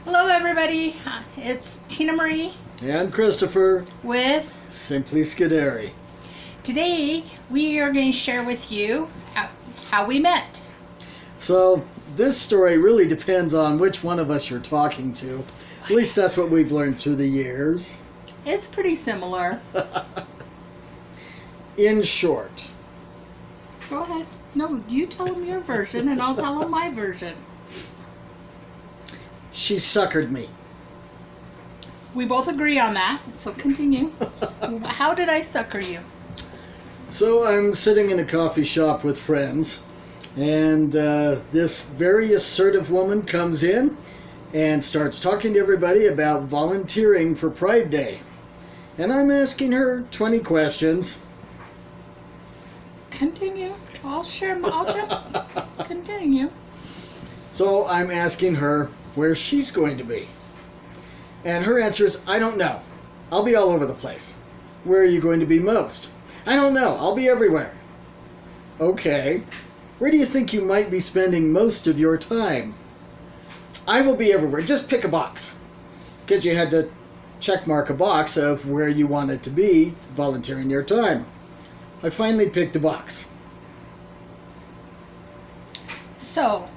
Hello everybody, it's Tina Marie And Christopher with Simply Scuderi. Today we are going to share with you how we met. So this story really depends on which one of us you're talking to. At least that's what we've learned through the years. It's pretty similar. In short. Go ahead. No, you tell them your version and I'll tell them my version. She suckered me. We both agree on that, so continue. How did I sucker you? So I'm sitting in a coffee shop with friends, and this very assertive woman comes in and starts talking to everybody about volunteering for Pride Day. And I'm asking her 20 questions. Continue. I'll jump. Continue. So I'm asking her where she's going to be. And her answer is, I don't know. I'll be all over the place. Where are you going to be most? I don't know. I'll be everywhere. Okay. Where do you think you might be spending most of your time? I will be everywhere. Just pick a box. Because you had to check mark a box of where you wanted to be volunteering your time. I finally picked a box. So,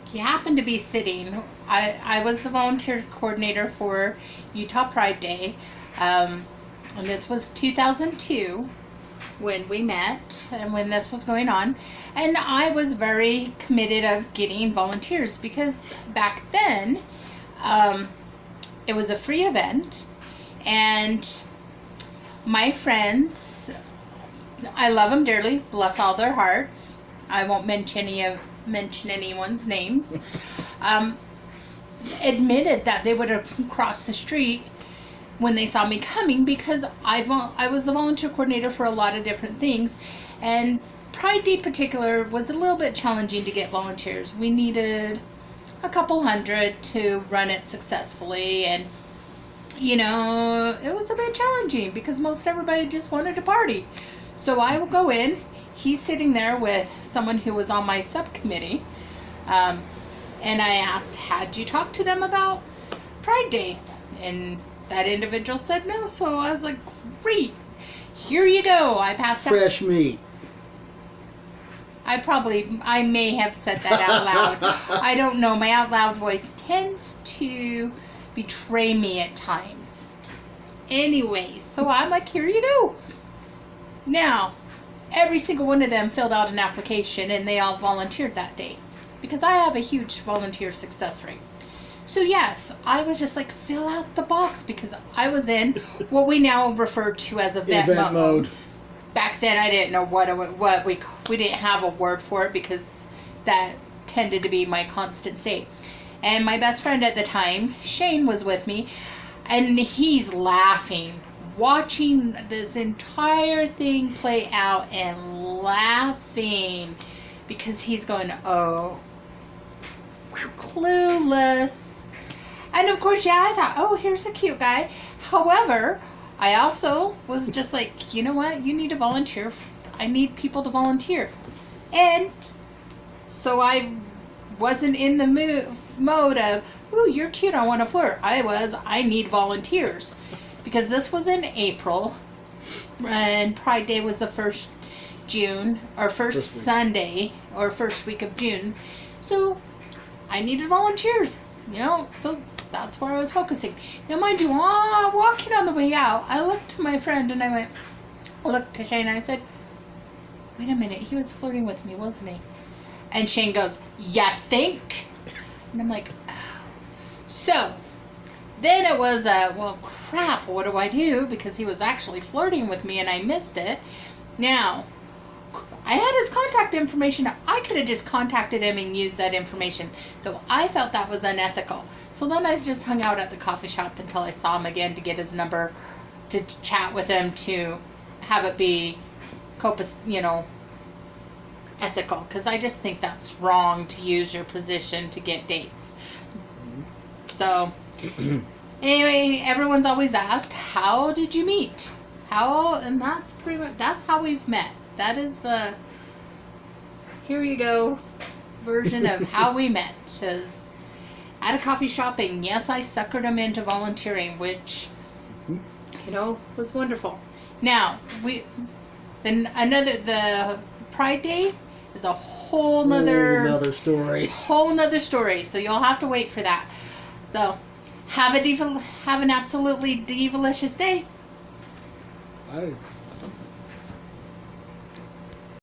he happened to be sitting. I was the volunteer coordinator for Utah Pride Day, and this was 2002 when we met and when this was going on. And I was very committed of getting volunteers because back then it was a free event, and my friends, I love them dearly, bless all their hearts. I won't mention anyone's names. Admitted that they would have crossed the street when they saw me coming because I was the volunteer coordinator for a lot of different things, and Pride Day in particular was a little bit challenging to get volunteers. We needed a couple hundred to run it successfully, and you know, it was a bit challenging because most everybody just wanted to party. So I will go in. He's sitting there with someone who was on my subcommittee, and I asked, had you talked to them about Pride Day? And that individual said no, so I was like, great, here you go. I passed out. Fresh meat. I may have said that out loud. I don't know. My out loud voice tends to betray me at times. Anyway, so I'm like, here you go. Now, every single one of them filled out an application and they all volunteered that day because I have a huge volunteer success rate. So yes, I was just like, fill out the box because I was in what we now refer to as event mode. Back then I didn't know what we didn't have a word for it because that tended to be my constant state. And my best friend at the time, Shane, was with me, and he's laughing, watching this entire thing play out and laughing because he's going, oh, clueless. And of course, yeah, I thought, oh, here's a cute guy. However, I also was just like, you know what? You need to volunteer. I need people to volunteer. And so I wasn't in the mode of, ooh, you're cute, I want to flirt. I need volunteers. Because this was in April, and Pride Day was the first June, or first Sunday, or first week of June. So I needed volunteers, you know, so that's where I was focusing. Now mind you, walking on the way out, I looked to my friend and I looked to Shane and I said, wait a minute, he was flirting with me, wasn't he? And Shane goes, ya think? And I'm like, oh. So then it was well, crap, what do I do? Because he was actually flirting with me and I missed it. Now, I had his contact information. I could have just contacted him and used that information, though I felt that was unethical. So then I just hung out at the coffee shop until I saw him again to get his number, to chat with him, to have it be ethical, because I just think that's wrong to use your position to get dates. So anyway, everyone's always asked, how did you meet? And that's pretty much, that's how we've met. That is the here you go version of how we met. at a coffee shop, and yes, I suckered them into volunteering, which, was wonderful. Now, the Pride Day is a whole nother story. So you'll have to wait for that. So, have an absolutely delicious day. Bye.